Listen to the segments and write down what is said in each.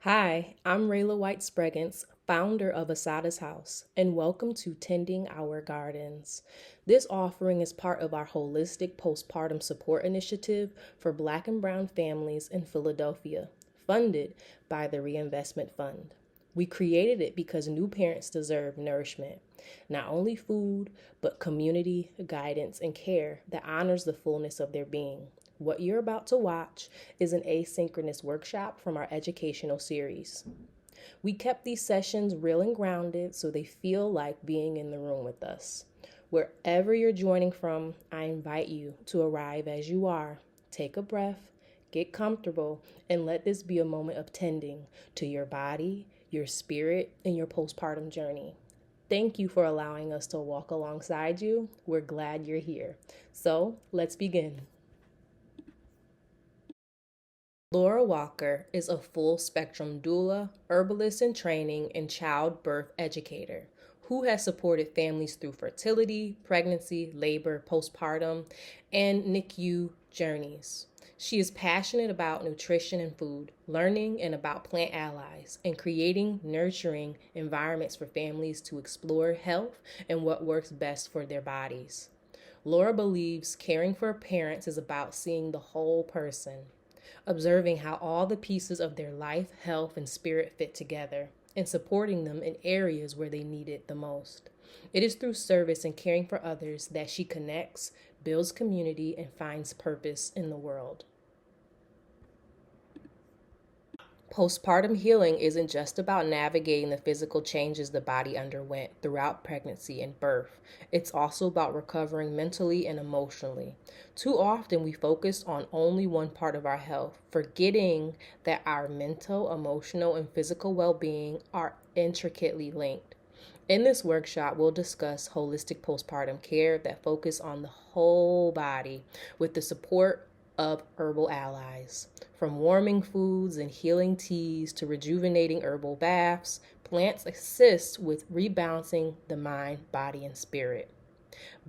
Hi, I'm Rayla White Spreggins, founder of Assata's House, and welcome to Tending Our Gardens. This offering is part of our holistic postpartum support initiative for Black and Brown families in Philadelphia, funded by the Reinvestment Fund. We created it because new parents deserve nourishment, not only food, but community, guidance, and care that honors the fullness of their being. What you're about to watch is an asynchronous workshop from our educational series. We kept these sessions real and grounded so they feel like being in the room with us. Wherever you're joining from, I invite you to arrive as you are. Take a breath, get comfortable, and let this be a moment of tending to your body, your spirit, and your postpartum journey. Thank you for allowing us to walk alongside you. We're glad you're here. So let's begin. Laura Walker is a full spectrum doula, herbalist in training, and childbirth educator who has supported families through fertility, pregnancy, labor, postpartum, and NICU journeys. She is passionate about nutrition and food, learning and about plant allies, and creating nurturing environments for families to explore health and what works best for their bodies. Laura believes caring for parents is about seeing the whole person, observing how all the pieces of their life, health, and spirit fit together, and supporting them in areas where they need it the most. It is through service and caring for others that she connects, builds community, and finds purpose in the world. Postpartum healing isn't just about navigating the physical changes the body underwent throughout pregnancy and birth. It's also about recovering mentally and emotionally. Too often we focus on only one part of our health, forgetting that our mental, emotional, and physical well being are intricately linked. In this workshop, we'll discuss holistic postpartum care that focus on the whole body with the support of herbal allies. From warming foods and healing teas to rejuvenating herbal baths, plants assist with rebalancing the mind, body, and spirit.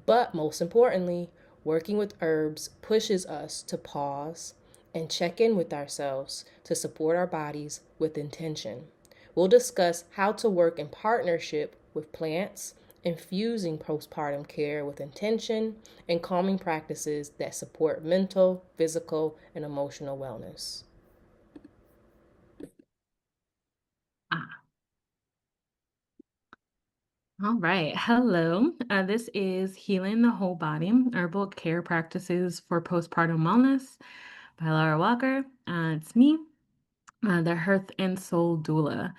But most importantly, working with herbs pushes us to pause and check in with ourselves to support our bodies with intention. We'll discuss how to work in partnership with plants, infusing postpartum care with intention, and calming practices that support mental, physical, and emotional wellness. Ah, all right. Hello. This is Healing the Whole Body Herbal Care Practices for Postpartum Wellness by Laura Walker. It's me, the Hearth and Soul Doula.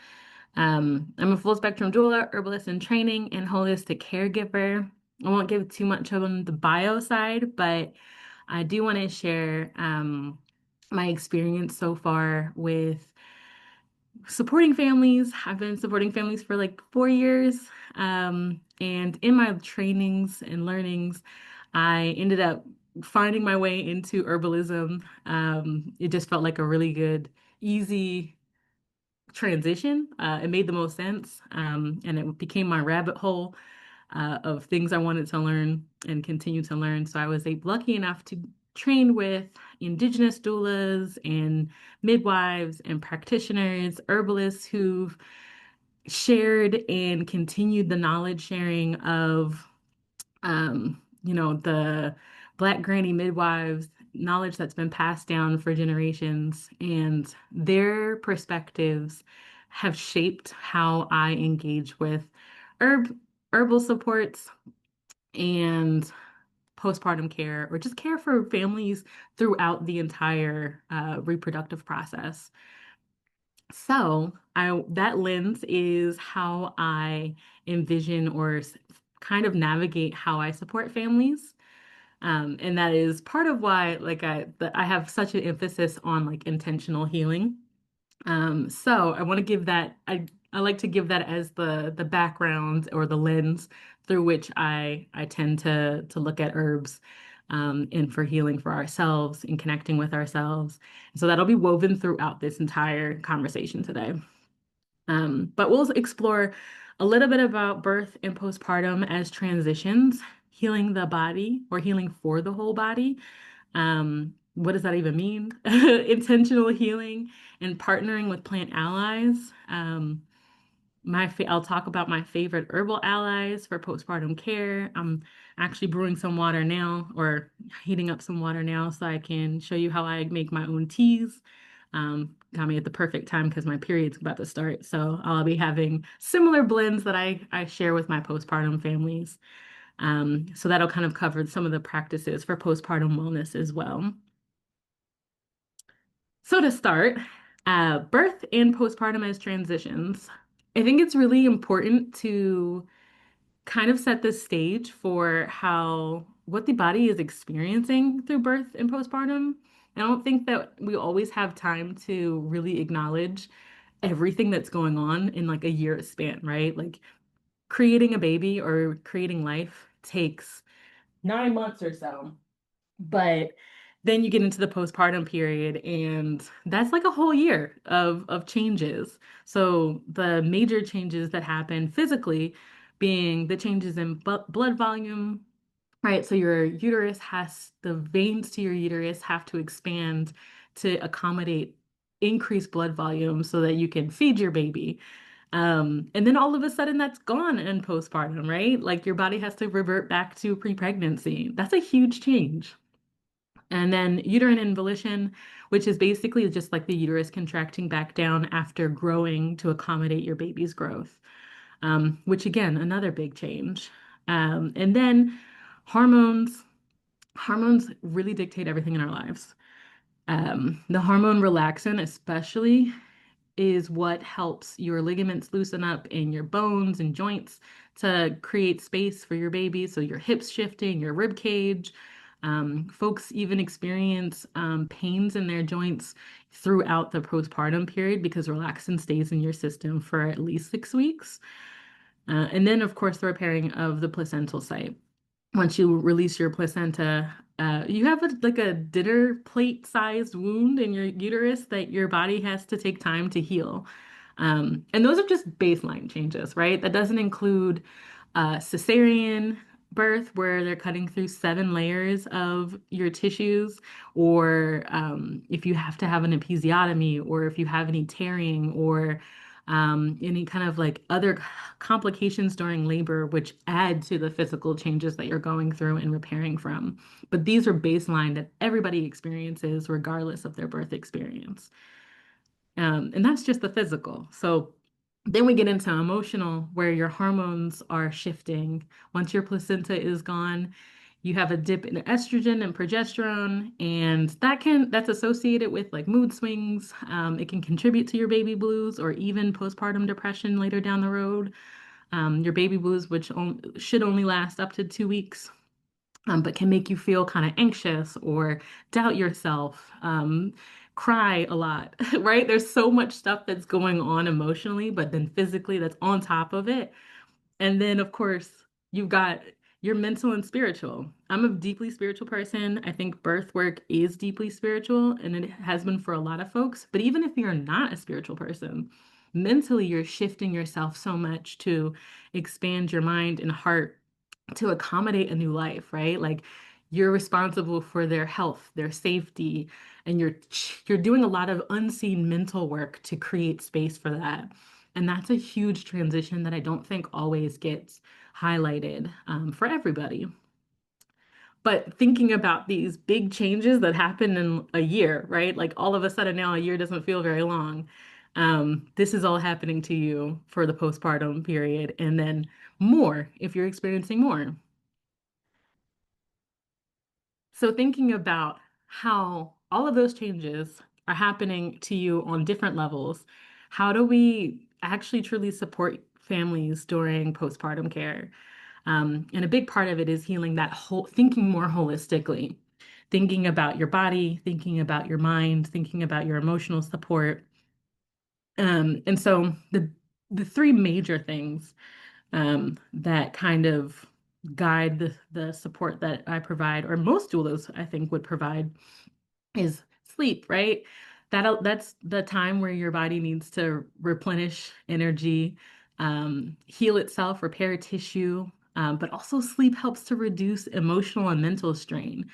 I'm a full spectrum doula, herbalist in training, and holistic caregiver. I won't give too much on the bio side, but I do want to share my experience so far with supporting families. I've been supporting families for like 4 years. And in my trainings and learnings, I ended up finding my way into herbalism. It just felt like a really good, easy transition. It made the most sense. And it became my rabbit hole of things I wanted to learn and continue to learn. So I was lucky enough to train with indigenous doulas and midwives and practitioners, herbalists who've shared and continued the knowledge sharing of the Black granny midwives, knowledge that's been passed down for generations, and their perspectives have shaped how I engage with herb herbal supports and postpartum care, or just care for families throughout the entire reproductive process. So, I that lens is how I envision or kind of navigate how I support families. And that is part of why I have such an emphasis on like intentional healing. So I want to give that I like to give that as the background or the lens through which I tend to look at herbs and for healing for ourselves and connecting with ourselves. So that'll be woven throughout this entire conversation today. But we'll explore a little bit about birth and postpartum as transitions, healing the body or healing for the whole body, what does that even mean? Intentional healing and partnering with plant allies. I'll talk about my favorite herbal allies for postpartum care. I'm actually brewing some water now, or heating up some water now, so I can show you how I make my own teas. Got me at the perfect time because my period's about to start. So I'll be having similar blends that I share with my postpartum families. So that'll kind of cover some of the practices for postpartum wellness as well. So to start, birth and postpartum as transitions. I think it's really important to kind of set the stage for what the body is experiencing through birth and postpartum. I don't think that we always have time to really acknowledge everything that's going on in like a year span, right? Like creating a baby or creating life takes 9 months or so. But then you get into the postpartum period, and that's like a whole year of changes. So the major changes that happen physically being the changes in blood volume, right? So the veins to your uterus have to expand to accommodate increased blood volume so that you can feed your baby. And then all of a sudden that's gone in postpartum, right? Like your body has to revert back to pre-pregnancy. That's a huge change. And then uterine involution, which is basically just like the uterus contracting back down after growing to accommodate your baby's growth, which again, another big change. And then hormones. Hormones really dictate everything in our lives. The hormone relaxin, especially, is what helps your ligaments loosen up in your bones and joints to create space for your baby. So your hips shifting, your rib cage. Folks even experience pains in their joints throughout the postpartum period because relaxin stays in your system for at least 6 weeks. And then, of course, the repairing of the placental site. Once you release your placenta, you have like a dinner plate sized wound in your uterus that your body has to take time to heal. And those are just baseline changes, right? That doesn't include cesarean birth, where they're cutting through 7 layers of your tissues, or if you have to have an episiotomy, or if you have any tearing, or any kind of like other complications during labor, which add to the physical changes that you're going through and repairing from. But these are baseline that everybody experiences regardless of their birth experience. And that's just the physical. So then we get into emotional, where your hormones are shifting. Once your placenta is gone, you have a dip in estrogen and progesterone, and that's associated with like mood swings. It can contribute to your baby blues or even postpartum depression later down the road. Your baby blues, which should only last up to 2 weeks, but can make you feel kind of anxious or doubt yourself, cry a lot, right? There's so much stuff that's going on emotionally, but then physically that's on top of it. And then, of course, you've got your mental and spiritual. I'm a deeply spiritual person. I think birth work is deeply spiritual, and it has been for a lot of folks. But even if you're not a spiritual person, mentally, you're shifting yourself so much to expand your mind and heart to accommodate a new life, right? Like you're responsible for their health, their safety, and you're doing a lot of unseen mental work to create space for that. And that's a huge transition that I don't think always gets highlighted for everybody. But thinking about these big changes that happen in a year, right? Like all of a sudden now a year doesn't feel very long. This is all happening to you for the postpartum period, and then more if you're experiencing more. So thinking about how all of those changes are happening to you on different levels, how do we actually truly support families during postpartum care? And a big part of it is healing that whole, thinking more holistically, thinking about your body, thinking about your mind, thinking about your emotional support. And so the three major things that kind of guide the support that I provide, or most doulas I think would provide, is sleep, right? That's the time where your body needs to replenish energy, heal itself, repair tissue, but also sleep helps to reduce emotional and mental strain.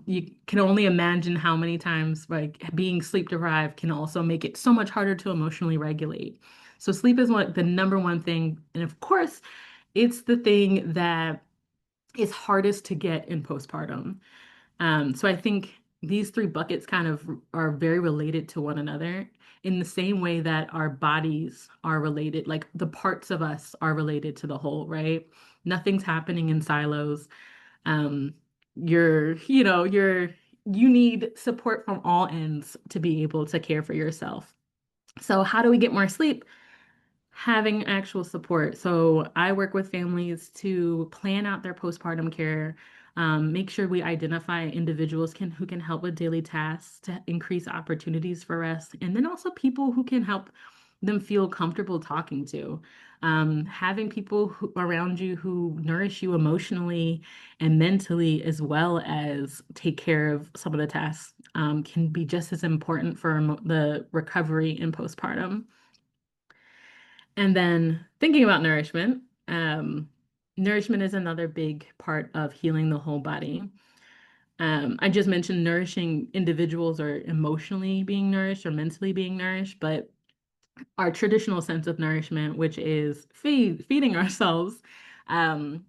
You can only imagine how many times like being sleep deprived can also make it so much harder to emotionally regulate. So sleep is what the number one thing, and of course, it's the thing that is hardest to get in postpartum. So I think these three buckets kind of are very related to one another in the same way that our bodies are related, like the parts of us are related to the whole, right? Nothing's happening in silos. Um, you need support from all ends to be able to care for yourself. So how do we get more sleep? Having actual support. So I work with families to plan out their postpartum care, make sure we identify individuals who can help with daily tasks to increase opportunities for rest, and then also people who can help them feel comfortable talking to. Having people around you who nourish you emotionally and mentally, as well as take care of some of the tasks, can be just as important for the recovery in postpartum. And then thinking about nourishment, nourishment is another big part of healing the whole body. I just mentioned nourishing individuals or emotionally being nourished or mentally being nourished, but our traditional sense of nourishment, which is feeding ourselves, um,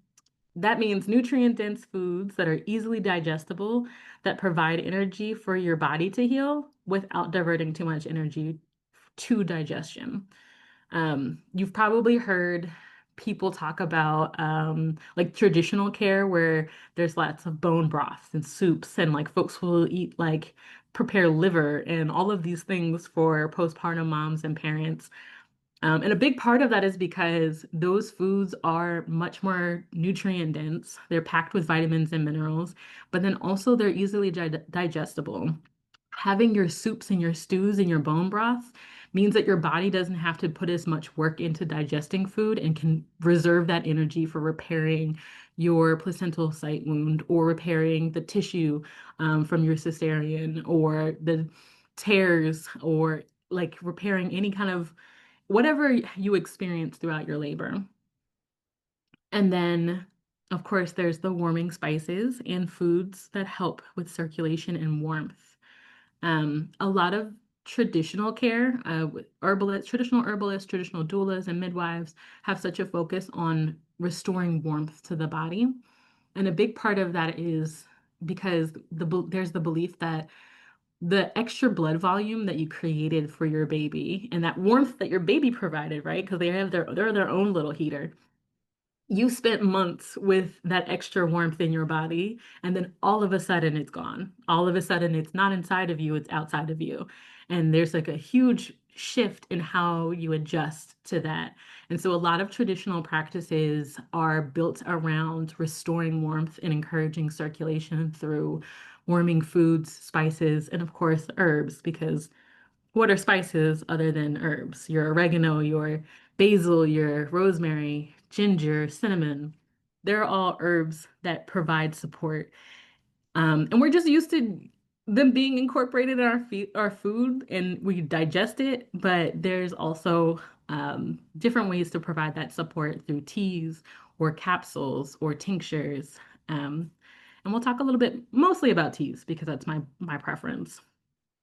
that means nutrient-dense foods that are easily digestible, that provide energy for your body to heal without diverting too much energy to digestion. You've probably heard people talk about like traditional care where there's lots of bone broths and soups, and like folks will eat like prepare liver and all of these things for postpartum moms and parents. And a big part of that is because those foods are much more nutrient dense. They're packed with vitamins and minerals, but then also they're easily digestible. Having your soups and your stews and your bone broths means that your body doesn't have to put as much work into digesting food and can reserve that energy for repairing your placental site wound or repairing the tissue from your cesarean or the tears or like repairing any kind of whatever you experience throughout your labor. And then, of course, there's the warming spices and foods that help with circulation and warmth. A lot of traditional care, with traditional herbalists, traditional doulas, and midwives have such a focus on restoring warmth to the body. And a big part of that is because there's the belief that the extra blood volume that you created for your baby and that warmth that your baby provided, right? Because they're their own little heater. You spent months with that extra warmth in your body, and then all of a sudden it's gone. All of a sudden it's not inside of you, it's outside of you. And there's like a huge shift in how you adjust to that. And so a lot of traditional practices are built around restoring warmth and encouraging circulation through warming foods, spices, and of course, herbs, because what are spices other than herbs? Your oregano, your basil, your rosemary, ginger, cinnamon. They're all herbs that provide support. And we're just used to them being incorporated in our food and we digest it, but there's also different ways to provide that support through teas or capsules or tinctures. Um, and we'll talk a little bit mostly about teas because that's my preference.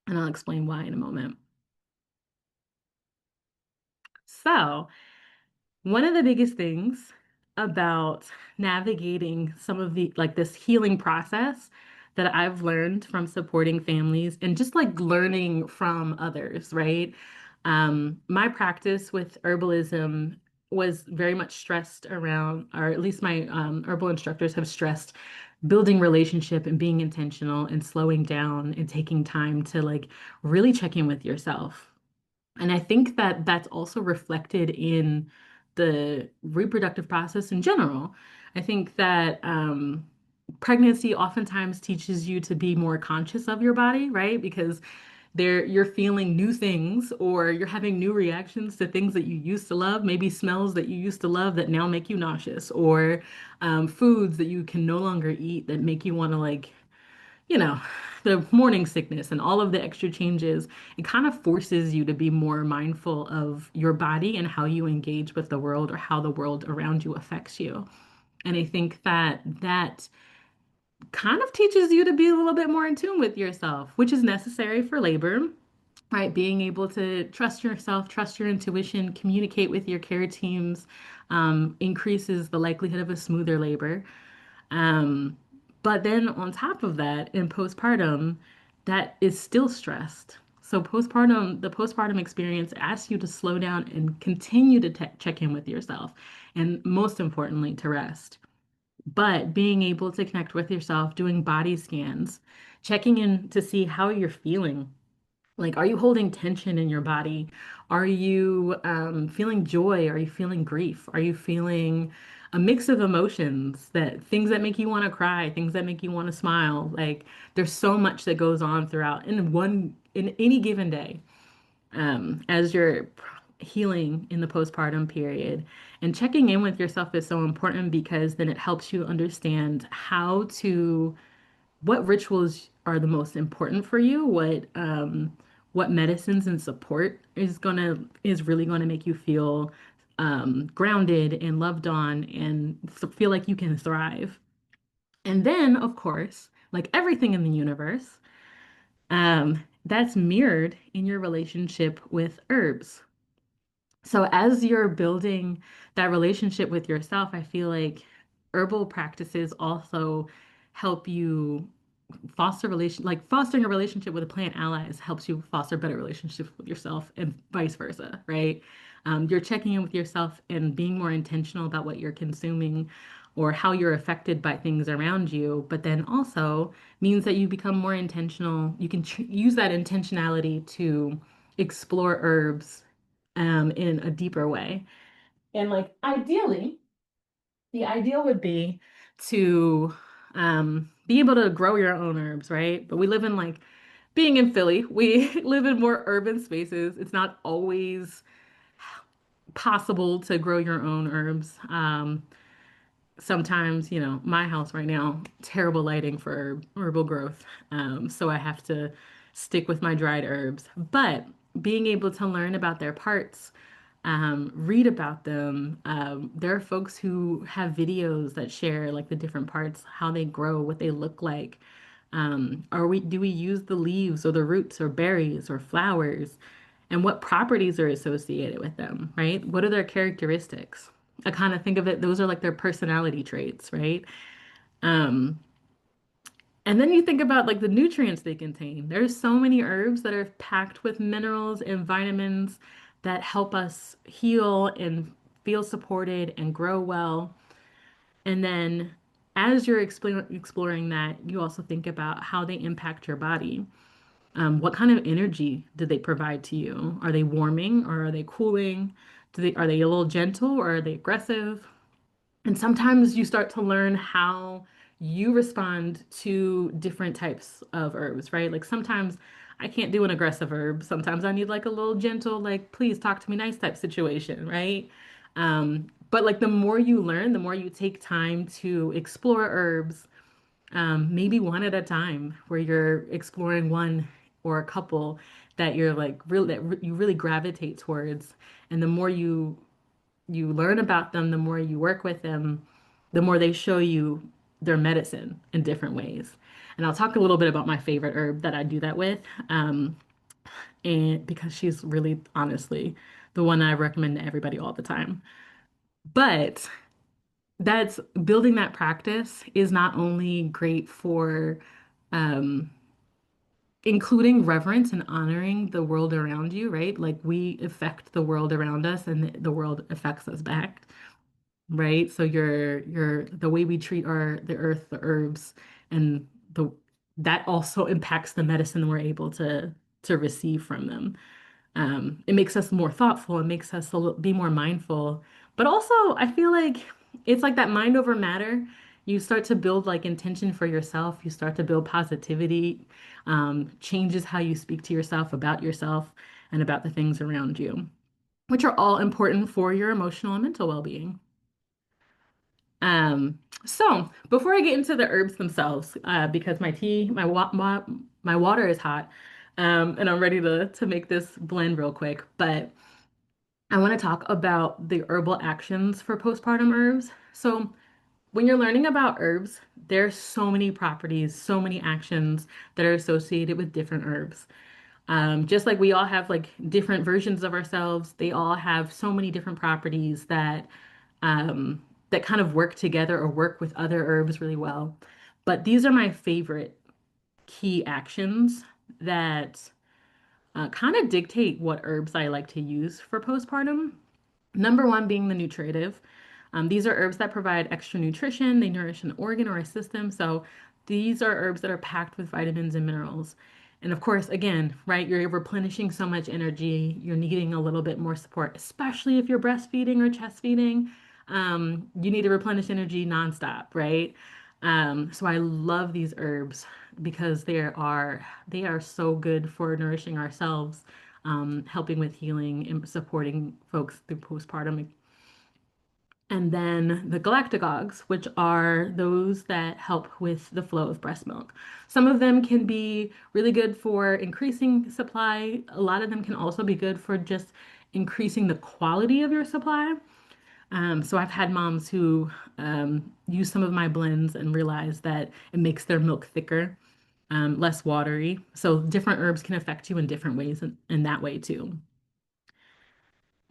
And I'll explain why in a moment. So, one of the biggest things about navigating some of the like this healing process that I've learned from supporting families and just like learning from others, right? My practice with herbalism was very much stressed around, or at least my herbal instructors have stressed building relationship and being intentional and slowing down and taking time to like really check in with yourself. And I think that that's also reflected in the reproductive process in general. I think that pregnancy oftentimes teaches you to be more conscious of your body, right? Because you're feeling new things or you're having new reactions to things that you used to love, maybe smells that you used to love that now make you nauseous, or foods that you can no longer eat that make you want to like the morning sickness and all of the extra changes, it kind of forces you to be more mindful of your body and how you engage with the world or how the world around you affects you. And I think that kind of teaches you to be a little bit more in tune with yourself, which is necessary for labor, right? Being able to trust yourself, trust your intuition, communicate with your care teams, increases the likelihood of a smoother labor. Um, but then on top of that, in postpartum, that is still stressed. So postpartum, the postpartum experience asks you to slow down and continue to check in with yourself, and most importantly, to rest. But being able to connect with yourself, doing body scans, checking in to see how you're feeling. Like, are you holding tension in your body? Are you feeling joy? Are you feeling grief? Are you feeling a mix of emotions, that things that make you want to cry, things that make you want to smile? Like, there's so much that goes on throughout in any given day, as you're healing in the postpartum period. And checking in with yourself is so important because then it helps you understand what rituals are the most important for you, what medicines and support is really gonna make you feel grounded and loved on and feel like you can thrive. And then, of course, like everything in the universe, that's mirrored in your relationship with herbs. So as you're building that relationship with yourself, I feel like herbal practices also help you fostering a relationship with a plant allies helps you foster better relationships with yourself and vice versa, right? You're checking in with yourself and being more intentional about what you're consuming or how you're affected by things around you, but then also means that you become more intentional. You can use that intentionality to explore herbs in a deeper way. And like ideally, the ideal would be to be able to grow your own herbs, right? But we live in like being in Philly, we live in more urban spaces. It's not always possible to grow your own herbs. Sometimes, my house right now, terrible lighting for herbal growth. So I have to stick with my dried herbs. But being able to learn about their parts, read about them. There are folks who have videos that share like the different parts, how they grow, what they look like. Do we use the leaves or the roots or berries or flowers? And what properties are associated with them, right? What are their characteristics? I kind of think of it, those are like their personality traits, right? Um, and then you think about like the nutrients they contain. There's so many herbs that are packed with minerals and vitamins that help us heal and feel supported and grow well. And then as you're exploring that, you also think about how they impact your body. What kind of energy do they provide to you? Are they warming or are they cooling? Are they a little gentle or are they aggressive? And sometimes you start to learn how you respond to different types of herbs, right? Like sometimes I can't do an aggressive herb. Sometimes I need like a little gentle, like, please talk to me nice type situation, right? But like the more you learn, the more you take time to explore herbs, maybe one at a time, where you're exploring one or a couple that you're like really you really gravitate towards. And the more you learn about them, the more you work with them, the more they show you their medicine in different ways. And I'll talk a little bit about my favorite herb that I do that with, um, and because she's really honestly the one I recommend to everybody all the time. But that's building that practice is not only great for um, including reverence and honoring the world around you, right? Like we affect the world around us and the world affects us back. Right? So your the way we treat the earth, the herbs, and the that also impacts the medicine we're able to receive from them. It makes us more thoughtful. It makes us be more mindful. But also, I feel like it's like that mind over matter. You start to build like intention for yourself. You start to build positivity, changes how you speak to yourself, and about the things around you, which are all important for your emotional and mental well-being. So before I get into the herbs themselves, because my water is hot, and I'm ready to make this blend real quick, but I want to talk about the herbal actions for postpartum herbs. So When you're learning about herbs, there's so many properties, so many actions that are associated with different herbs. Just like we all have like different versions of ourselves, they all have so many different properties um, that kind of work together or work with other herbs really well. But these are my favorite key actions that kind of dictate what herbs I like to use for postpartum. Number one being the nutritive. These are herbs that provide extra nutrition. They nourish an organ or a system. So these are herbs that are packed with vitamins and minerals. And of course, again, right, you're replenishing so much energy. You're needing a little bit more support, especially if you're breastfeeding or chest feeding. You need to replenish energy nonstop, right? So I love these herbs because they are so good for nourishing ourselves, helping with healing and supporting folks through postpartum. And then the galactagogues, which are those that help with the flow of breast milk. Some of them can be really good for increasing supply. A lot of them can also be good for just increasing the quality of your supply. So I've had moms who use some of my blends and realize that it makes their milk thicker, less watery. So different herbs can affect you in different ways in that way too.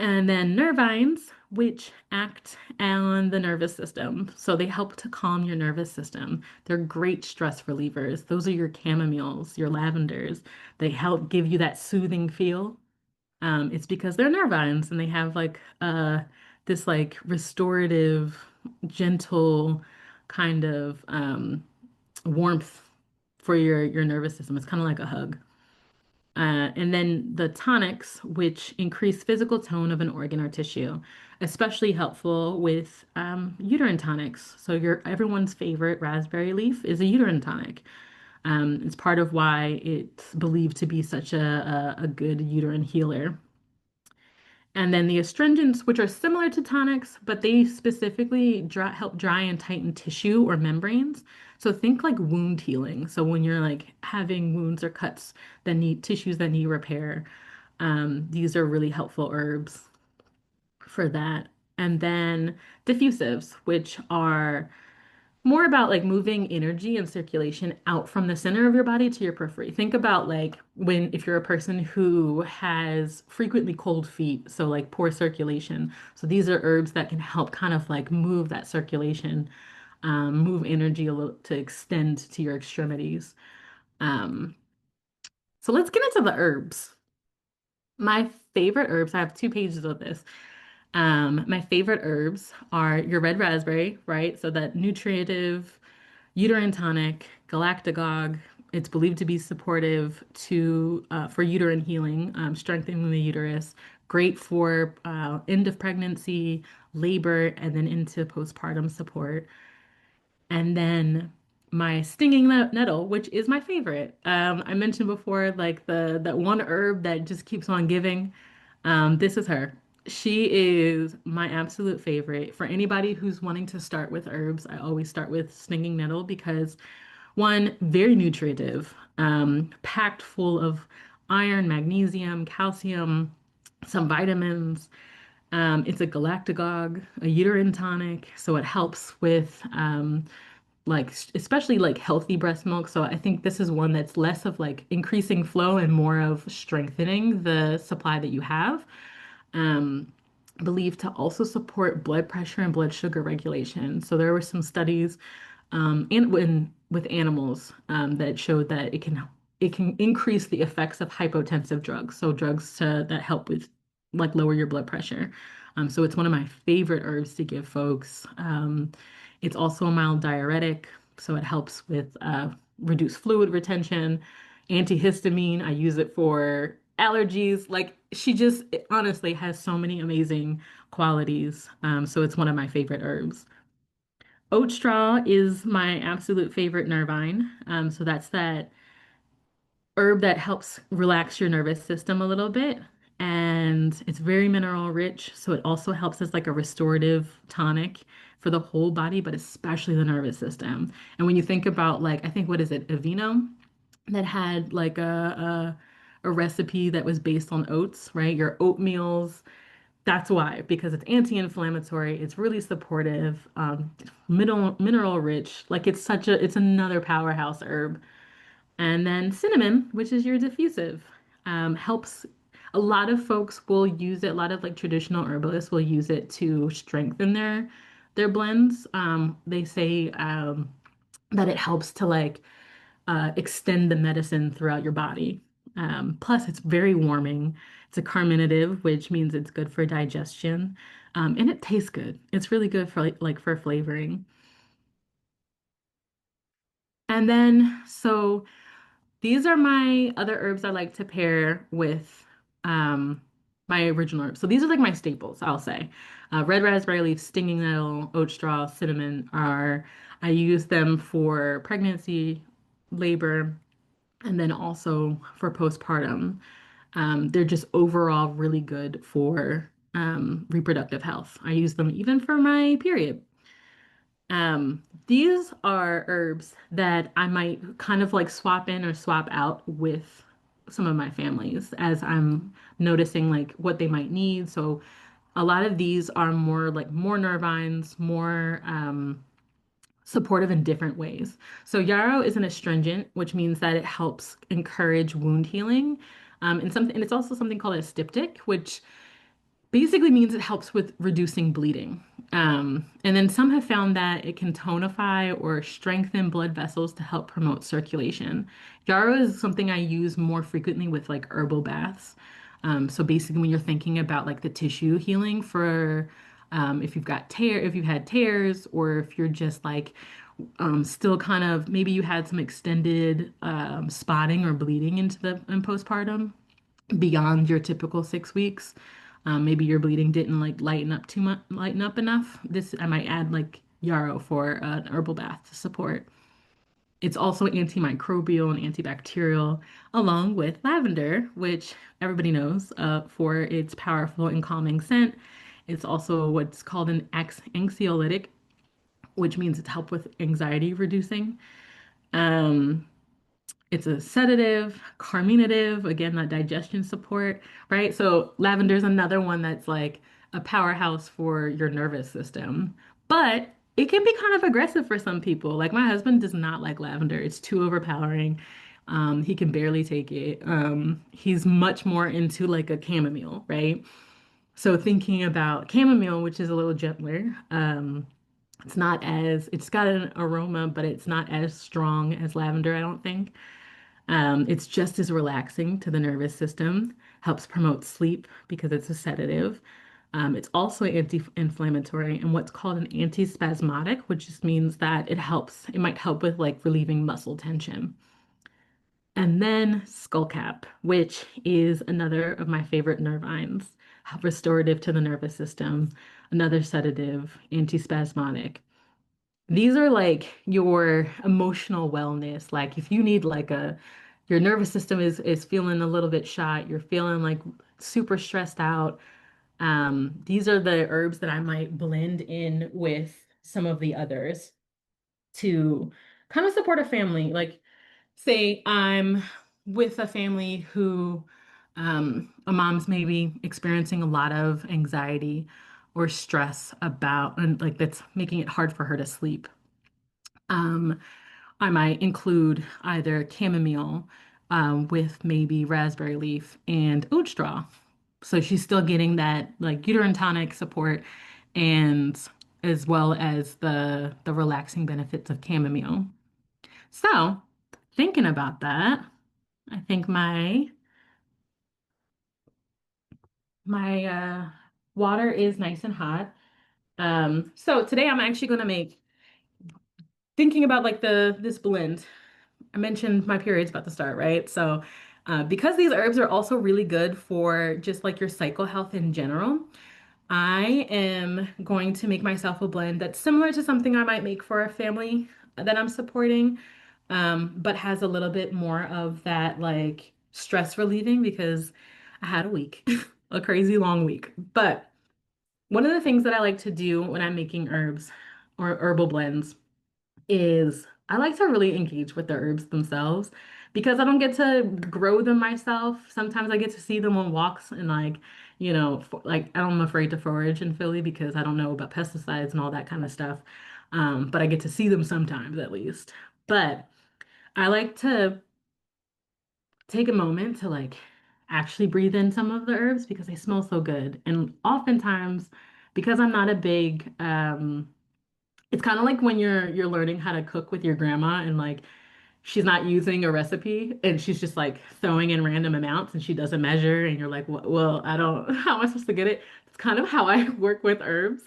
And then nervines, which act on the nervous system. So they help to calm your nervous system. They're great stress relievers. Those are your chamomiles, your lavenders. They help give you that soothing feel. It's because they're nervines and they have like this like restorative, gentle kind of warmth for your nervous system. It's kind of like a hug. And then the tonics, which increase physical tone of an organ or tissue, especially helpful with uterine tonics. So your everyone's favorite raspberry leaf is a uterine tonic. It's part of why it's believed to be such a good uterine healer. And then the astringents, which are similar to tonics, but they specifically help dry and tighten tissue or membranes. So think like wound healing. So when you're like having wounds or cuts that need tissues that need repair, these are really helpful herbs for that. And then diffusives, which are more about like moving energy and circulation out from the center of your body to your periphery. Think about like when if you're a person who has frequently cold feet, so like poor circulation. So these are herbs that can help kind of like move that circulation, move energy a little to extend to your extremities. Um, so let's get into the herbs. My favorite herbs, I have 2 pages of this. My favorite herbs are your red raspberry, right? So that nutritive uterine tonic, galactagogue. It's believed to be supportive to for uterine healing, strengthening the uterus. Great for end of pregnancy, labor, and then into postpartum support. And then my stinging nettle, which is my favorite. I mentioned before, like the that one herb that just keeps on giving. This is her. She is my absolute favorite. For anybody who's wanting to start with herbs, I always start with stinging nettle because one, very nutritive, packed full of iron, magnesium, calcium, some vitamins. It's a galactagogue, a uterine tonic, so it helps with like especially like healthy breast milk. So I think this is one that's less of like increasing flow and more of strengthening the supply that you have. Um, Believed to also support blood pressure and blood sugar regulation. So there were some studies and when with animals that showed that it can increase the effects of hypotensive drugs. So drugs that help with like lower your blood pressure. So it's one of my favorite herbs to give folks. It's also a mild diuretic, so it helps with reduce fluid retention, antihistamine. I use it for allergies. Like she just honestly has so many amazing qualities. So it's one of my favorite herbs. Oat straw is my absolute favorite nervine. So that's that herb that helps relax your nervous system a little bit. And it's very mineral rich. So it also helps as like a restorative tonic for the whole body, but especially the nervous system. And when you think about like, I think what is it, Aveeno, that had like a recipe that was based on oats, right? Your oatmeals That's why, because it's anti-inflammatory, it's really supportive, mineral rich. Like it's another powerhouse herb. And then cinnamon, which is your diffusive, helps. A lot of folks will use it. A lot of like traditional herbalists will use it to strengthen their blends. They say that it helps to like extend the medicine throughout your body. Plus, it's very warming. It's a carminative, which means it's good for digestion, and it tastes good. It's really good for like for flavoring. And then, so these are my other herbs I like to pair with um, my original herbs. So these are like my staples, I'll say. Red raspberry leaf, stinging nettle, oat straw, cinnamon are, I use them for pregnancy, labor, and then also for postpartum. They're just overall really good for reproductive health. I use them even for my period. These are herbs that I might kind of like swap in or swap out with some of my families as I'm noticing like what they might need. So a lot of these are more nervines, more supportive in different ways. So yarrow is an astringent, which means that it helps encourage wound healing. And it's also something called a styptic, which basically means it helps with reducing bleeding. And then some have found that it can tonify or strengthen blood vessels to help promote circulation. Yarrow is something I use more frequently with like herbal baths. So basically, when you're thinking about like the tissue healing for if you've had tears, or if you're just like still kind of maybe you had some extended spotting or bleeding in postpartum beyond your typical 6 weeks. Maybe your bleeding didn't like lighten up enough. This I might add like yarrow for an herbal bath to support. It's also antimicrobial and antibacterial, along with lavender, which everybody knows for its powerful and calming scent. It's also what's called an anxiolytic, which means it's help with anxiety reducing. Um, it's a sedative, carminative, again, that digestion support, right? So lavender is another one that's like a powerhouse for your nervous system, but it can be kind of aggressive for some people. Like my husband does not like lavender. It's too overpowering. He can barely take it. He's much more into like a chamomile, right? So thinking about chamomile, which is a little gentler, it's got an aroma, but it's not as strong as lavender, I don't think. It's just as relaxing to the nervous system, helps promote sleep because it's a sedative. It's also anti-inflammatory and what's called an antispasmodic, which just means that it might help with like relieving muscle tension. And then skullcap, which is another of my favorite nervines, restorative to the nervous system, another sedative, antispasmodic. These are like your emotional wellness. Like if you need like your nervous system is feeling a little bit shot, you're feeling like super stressed out. These are the herbs that I might blend in with some of the others to kind of support a family. Like say I'm with a family who a mom's maybe experiencing a lot of anxiety or stress about and like that's making it hard for her to sleep. Um, I might include either chamomile with maybe raspberry leaf and oat straw. So she's still getting that like uterine tonic support and as well as the relaxing benefits of chamomile. So thinking about that, I think my water is nice and hot. So today I'm actually gonna make thinking about like the this blend. I mentioned my period's about to start, right? So, because these herbs are also really good for just like your cycle health in general, I am going to make myself a blend that's similar to something I might make for a family that I'm supporting, but has a little bit more of that like stress relieving because I had a week, a crazy long week. But one of the things that I like to do when I'm making herbs or herbal blends is I like to really engage with the herbs themselves because I don't get to grow them myself. Sometimes I get to see them on walks and like like I'm afraid to forage in Philly because I don't know about pesticides and all that kind of stuff. But I get to see them sometimes at least. But I like to take a moment to like actually breathe in some of the herbs because they smell so good. And oftentimes, because I'm not a big it's kind of like when you're learning how to cook with your grandma and like she's not using a recipe and she's just like throwing in random amounts and she doesn't measure and you're like, well, I don't, how am I supposed to get it? It's kind of how I work with herbs.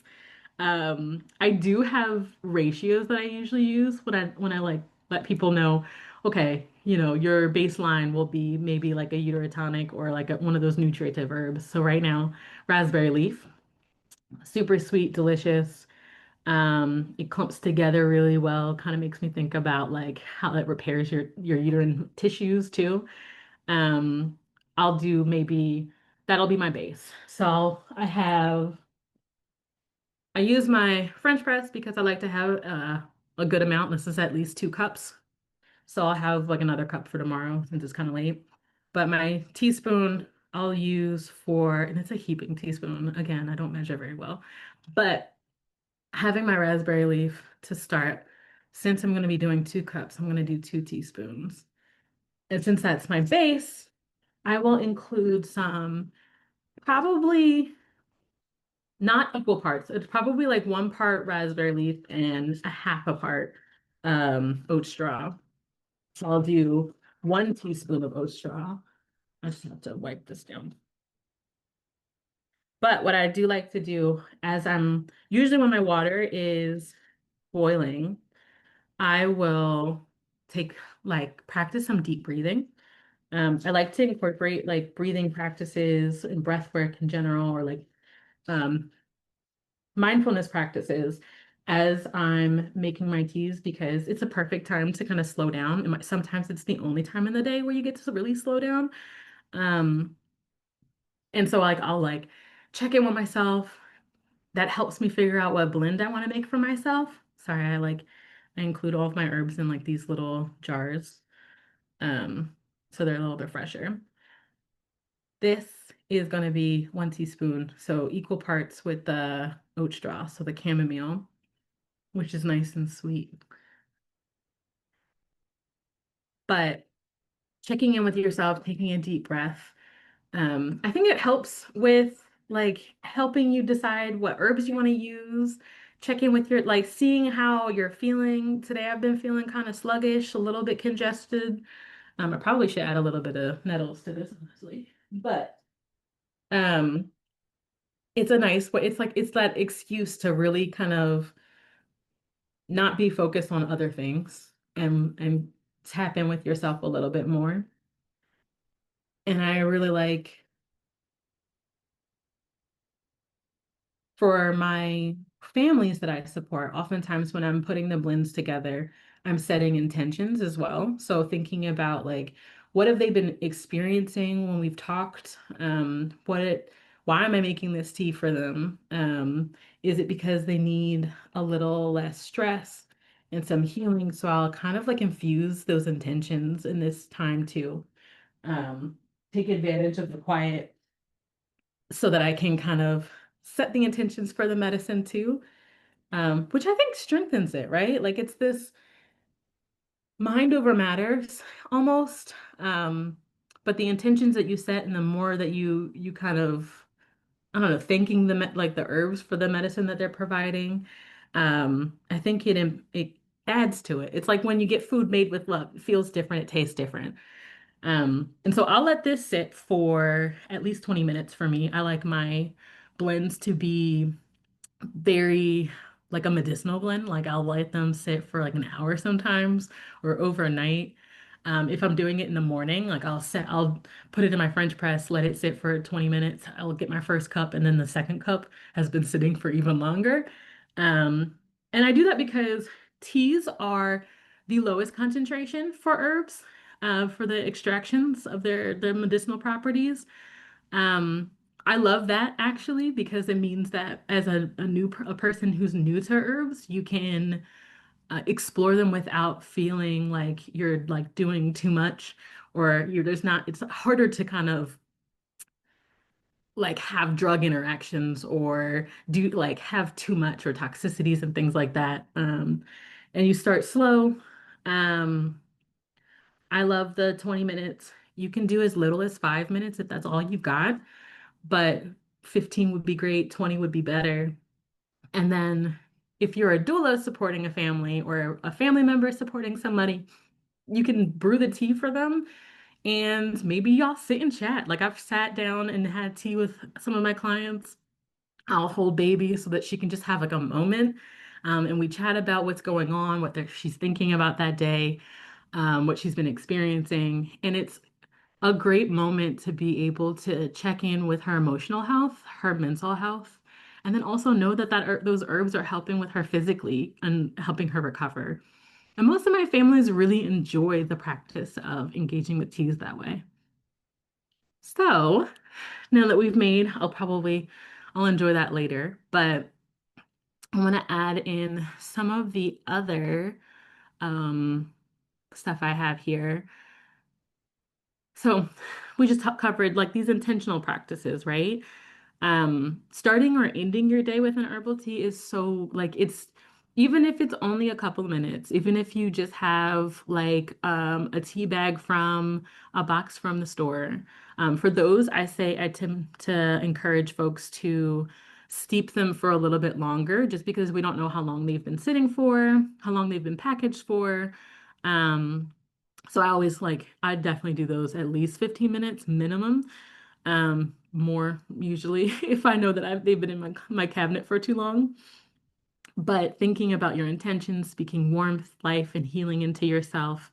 I do have ratios that I usually use when I like let people know, okay, your baseline will be maybe like a uterotonic or like one of those nutritive herbs. So right now, raspberry leaf, super sweet, delicious. It clumps together really well, kind of makes me think about like how it repairs your uterine tissues too. Um, I'll do maybe that'll be my base. So I use my French press because I like to have a good amount. This is at least 2 cups. So I'll have like another cup for tomorrow since it's kind of late. But my teaspoon I'll use for, and it's a heaping teaspoon. Again, I don't measure very well. But having my raspberry leaf to start, since I'm going to be doing 2 cups, I'm going to do 2 teaspoons. And since that's my base, I will include some, probably not equal parts. It's probably like 1 part raspberry leaf and a half a part oat straw. So I'll do 1 teaspoon of oat straw. I just have to wipe this down. But what I do like to do as I'm usually when my water is boiling, I will take like practice some deep breathing. I like to incorporate like breathing practices and breath work in general, or like um, mindfulness practices as I'm making my teas because it's a perfect time to kind of slow down. Sometimes it's the only time in the day where you get to really slow down. Um, and so like I'll like check in with myself. That helps me figure out what blend I want to make for myself. Sorry, I include all of my herbs in like these little jars. Um, so they're a little bit fresher. This is going to be 1 teaspoon, so equal parts with the oat straw, so the chamomile, which is nice and sweet. But checking in with yourself, taking a deep breath, I think it helps with like helping you decide what herbs you want to use. Check in with your like seeing how you're feeling. Today I've been feeling kind of sluggish, a little bit congested. I probably should add a little bit of nettles to this, honestly. But um, it's a nice way. It's like it's that excuse to really kind of not be focused on other things and tap in with yourself a little bit more. And I really like for my families that I support, oftentimes when I'm putting the blends together, I'm setting intentions as well. So thinking about like what have they been experiencing when we've talked? Why am I making this tea for them? Is it because they need a little less stress and some healing? So I'll kind of like infuse those intentions in this time too. Um, Take advantage of the quiet so that I can kind of set the intentions for the medicine too, which I think strengthens it, right? Like it's this mind over matters almost. But the intentions that you set and the more that you kind of, I don't know, thanking like the herbs for the medicine that they're providing, I think it adds to it. It's like when you get food made with love, it feels different, it tastes different. And so I'll let this sit for at least 20 minutes for me. I like my blends to be very like a medicinal blend. Like I'll let them sit for like an hour sometimes or overnight. If I'm doing it in the morning, like I'll put it in my French press, let it sit for 20 minutes. I'll get my first cup and then the second cup has been sitting for even longer. Um, and I do that because teas are the lowest concentration for herbs, for the extractions of their medicinal properties. Um, I love that actually because it means that as a person who's new to herbs, you can explore them without feeling like you're like doing too much or you're there's not it's harder to kind of like have drug interactions or do like have too much or toxicities and things like that. And you start slow. Um, I love the 20 minutes. You can do as little as 5 minutes if that's all you've got, but 15 would be great, 20 would be better. And then if you're a doula supporting a family or a family member supporting somebody, you can brew the tea for them and maybe y'all sit and chat. Like I've sat down and had tea with some of my clients. I'll hold baby so that she can just have like a moment. And we chat about what's going on, she's thinking about that day, what she's been experiencing. And it's a great moment to be able to check in with her emotional health, her mental health, and then also know that those herbs are helping with her physically and helping her recover. And most of my families really enjoy the practice of engaging with teas that way. So now that we've made, I'll enjoy that later, but I want to add in some of the other um, stuff I have here. So we just covered like these intentional practices, right? Starting or ending your day with an herbal tea is so like it's even if it's only a couple of minutes, even if you just have like a tea bag from a box from the store. For those, I tend to encourage folks to steep them for a little bit longer, just because we don't know how long they've been sitting for, how long they've been packaged for. Um, so I definitely do those at least 15 minutes minimum. More usually if I know that they've been in my cabinet for too long. But thinking about your intentions, speaking warmth, life, and healing into yourself,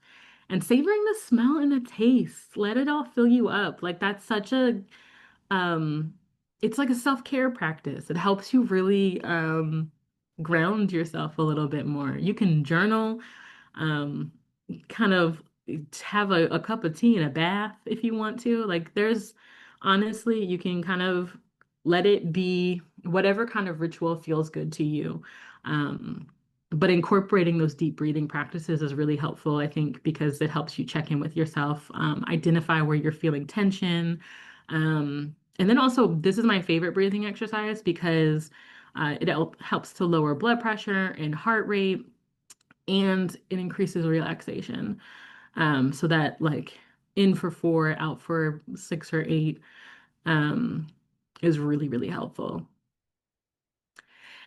and savoring the smell and the taste. Let it all fill you up. Like that's such a um it's like a self-care practice. It helps you really ground yourself a little bit more. You can journal, um, kind of have a cup of tea and a bath if you want to. Like there's honestly, you can kind of let it be whatever kind of ritual feels good to you. Um, but incorporating those deep breathing practices is really helpful, I think, because it helps you check in with yourself, identify where you're feeling tension. And then also, this is my favorite breathing exercise because helps to lower blood pressure and heart rate, and it increases relaxation. So that like in for 4, out for 6 or 8, um, is really, really helpful.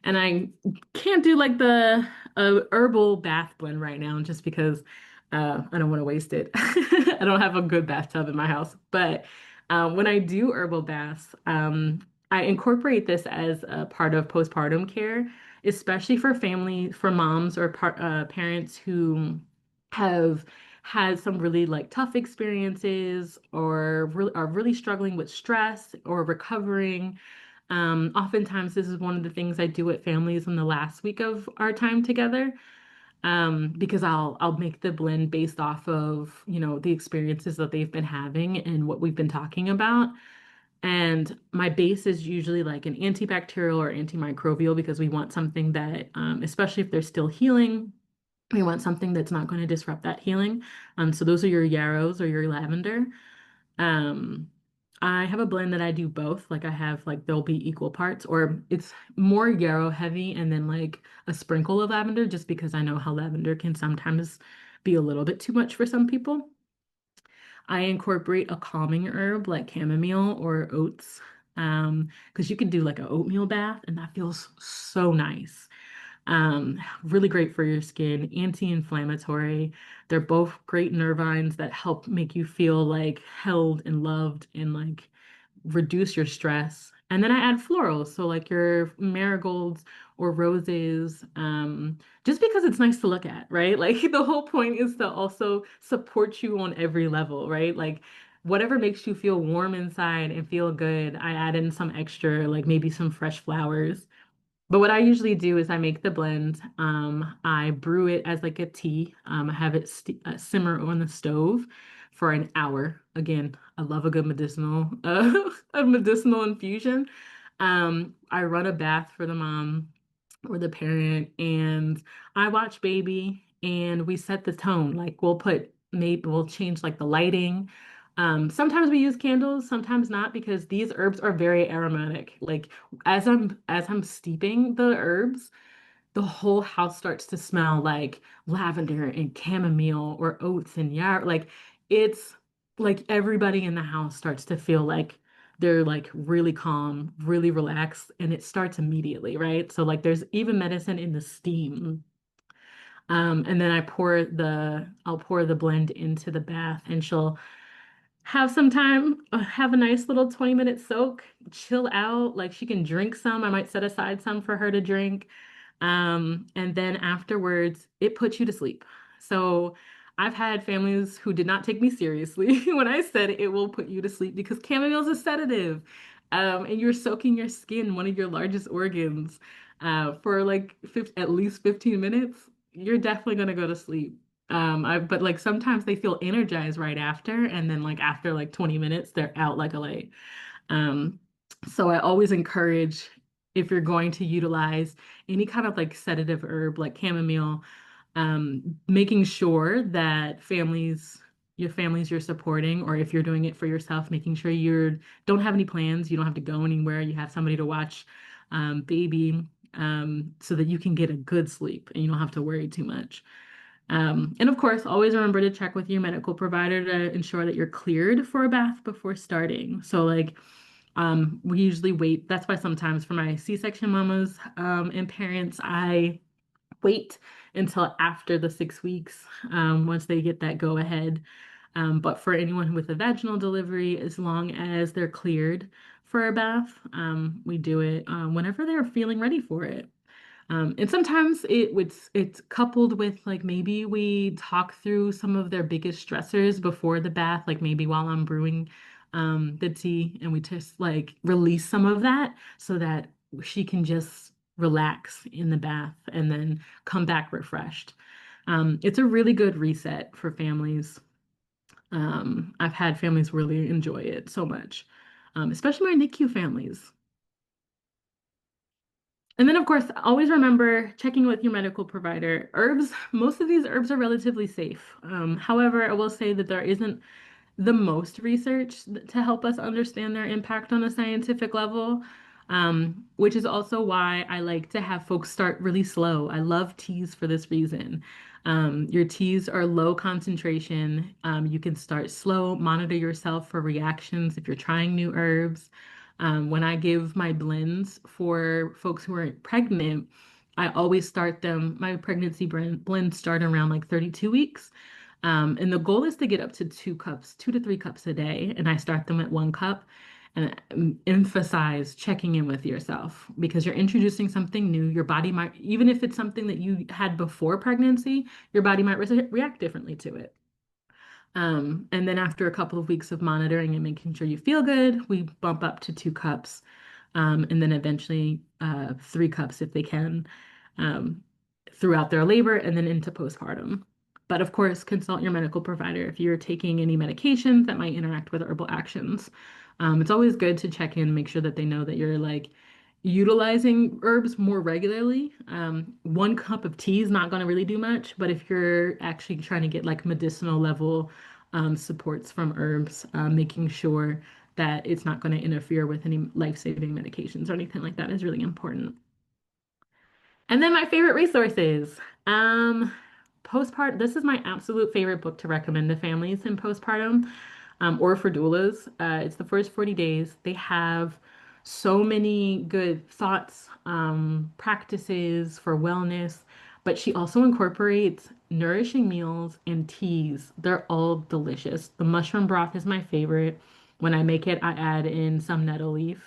And I can't do like the herbal bath blend right now just because I don't want to waste it. I don't have a good bathtub in my house. But when I do herbal baths, I incorporate this as a part of postpartum care, especially for moms or parents who have had some really like tough experiences or really are really struggling with stress or recovering. Oftentimes, this is one of the things I do with families in the last week of our time together, because I'll make the blend based off of, the experiences that they've been having and what we've been talking about. And my base is usually like an antibacterial or antimicrobial because we want something that, especially if they're still healing, we want something that's not going to disrupt that healing. So those are your yarrows or your lavender. Um, I have a blend that I do both. Like I have like there'll be equal parts, or it's more yarrow heavy and then like a sprinkle of lavender, just because I know how lavender can sometimes be a little bit too much for some people. I incorporate a calming herb like chamomile or oats, because you can do like an oatmeal bath and that feels so nice. Really great for your skin, anti-inflammatory. They're both great nervines that help make you feel like held and loved and like reduce your stress. And then I add florals, so like your marigolds or roses, just because it's nice to look at, right? Like the whole point is to also support you on every level, right? Like whatever makes you feel warm inside and feel good, I add in some extra, like maybe some fresh flowers. But what I usually do is I make the blend. I brew it as like a tea. I have it simmer on the stove for an hour. Again, I love a good medicinal, a medicinal infusion. I run a bath for the mom or the parent, and I watch baby, and we set the tone. Like we'll change like the lighting. Sometimes we use candles, sometimes not, because these herbs are very aromatic. Like as I'm steeping the herbs, the whole house starts to smell like lavender and chamomile or oats and yarrow. Like it's like everybody in the house starts to feel like they're like really calm, really relaxed, and it starts immediately, right? So like there's even medicine in the steam. And then I'll pour the blend into the bath and she'll have some time, have a nice little 20-minute soak, chill out. Like she can drink some. I might set aside some for her to drink. And then afterwards, it puts you to sleep. So I've had families who did not take me seriously when I said it will put you to sleep because chamomile is a sedative. And you're soaking your skin, one of your largest organs, for like at least 15 minutes. You're definitely going to go to sleep. But like sometimes they feel energized right after, and then like after like 20 minutes, they're out like a light. Um, so I always encourage if you're going to utilize any kind of like sedative herb like chamomile, making sure that your families you're supporting, or if you're doing it for yourself, making sure you don't have any plans, you don't have to go anywhere, you have somebody to watch baby, so that you can get a good sleep and you don't have to worry too much. And of course, always remember to check with your medical provider to ensure that you're cleared for a bath before starting. So, like, we usually wait. That's why sometimes for my C-section mamas, and parents, I wait until after the 6 weeks, once they get that go ahead. But for anyone with a vaginal delivery, as long as they're cleared for a bath, we do it whenever they're feeling ready for it. And sometimes it's coupled with like maybe we talk through some of their biggest stressors before the bath, like maybe while I'm brewing the tea, and we just like release some of that so that she can just relax in the bath and then come back refreshed. It's a really good reset for families. I've had families really enjoy it so much, especially my NICU families. And then, of course, always remember checking with your medical provider. Herbs, most of these herbs are relatively safe. However, I will say that there isn't the most research to help us understand their impact on a scientific level, which is also why I like to have folks start really slow. I love teas for this reason. Your teas are low concentration. You can start slow, monitor yourself for reactions if you're trying new herbs. When I give my blends for folks who are pregnant, I always start them, my pregnancy blends start around like 32 weeks. And the goal is to get up to 2 cups, 2 to 3 cups a day. And I start them at 1 cup and emphasize checking in with yourself because you're introducing something new. Your body might, even if it's something that you had before pregnancy, your body might react differently to it. And then after a couple of weeks of monitoring and making sure you feel good, we bump up to 2 cups, and then eventually 3 cups if they can, um, throughout their labor and then into postpartum. But of course, consult your medical provider if you're taking any medications that might interact with herbal actions. It's always good to check in, make sure that they know that you're like utilizing herbs more regularly. 1 cup of tea is not going to really do much, but if you're actually trying to get like medicinal level supports from herbs, making sure that it's not going to interfere with any life-saving medications or anything like that is really important. And then my favorite resources. Um, this is my absolute favorite book to recommend to families in postpartum, or for doulas. It's The First 40 Days. They have so many good thoughts, practices for wellness, but she also incorporates nourishing meals and teas. They're all delicious. The mushroom broth is my favorite. When I make it, I add in some nettle leaf,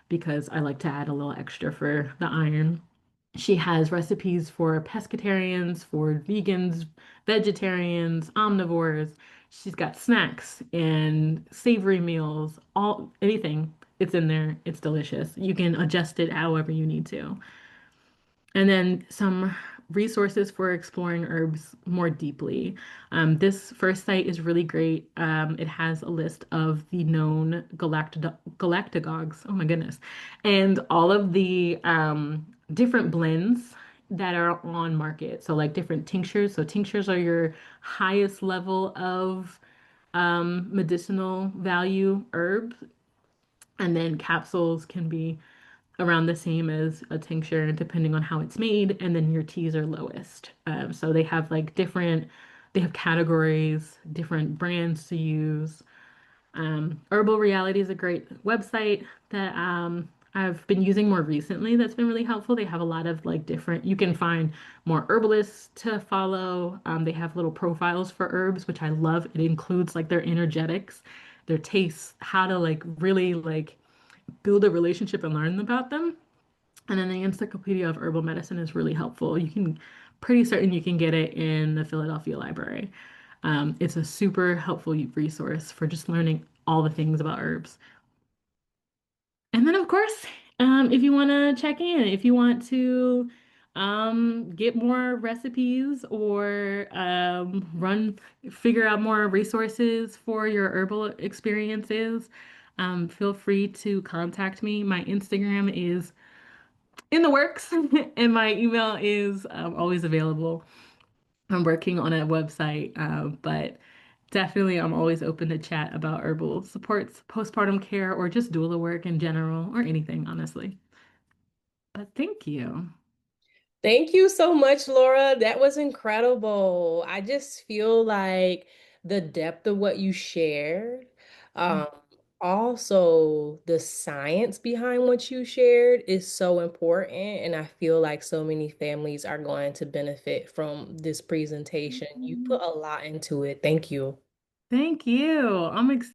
because I like to add a little extra for the iron. She has recipes for pescatarians, for vegans, vegetarians, omnivores. She's got snacks and savory meals, all anything. It's in there. It's delicious. You can adjust it however you need to. And then some resources for exploring herbs more deeply. This first site is really great. It has a list of the known galactagogues. Oh my goodness. And all of the different blends that are on market. So like different tinctures. So tinctures are your highest level of medicinal value herb, and then capsules can be around the same as a tincture, depending on how it's made, and then your teas are lowest. So they have like they have categories, different brands to use. Herbal Reality is a great website that I've been using more recently that's been really helpful. They have a lot of like different, you can find more herbalists to follow. They have little profiles for herbs, which I love. It includes like their energetics, their tastes, how to like really like build a relationship and learn about them. And then the Encyclopedia of Herbal Medicine is really helpful. You can pretty certain you can get it in the Philadelphia Library. It's a super helpful resource for just learning all the things about herbs. And then, of course, if you want to check in, if you want to get more recipes or figure out more resources for your herbal experiences, feel free to contact me. My Instagram is in the works, and my email is always available. I'm working on a website, but definitely I'm always open to chat about herbal supports, postpartum care, or just doula work in general, or anything, honestly. But thank you. Thank you so much, Laura. That was incredible. I just feel like the depth of what you shared, um, also the science behind what you shared is so important. And I feel like so many families are going to benefit from this presentation. You put a lot into it. Thank you. Thank you. I'm excited.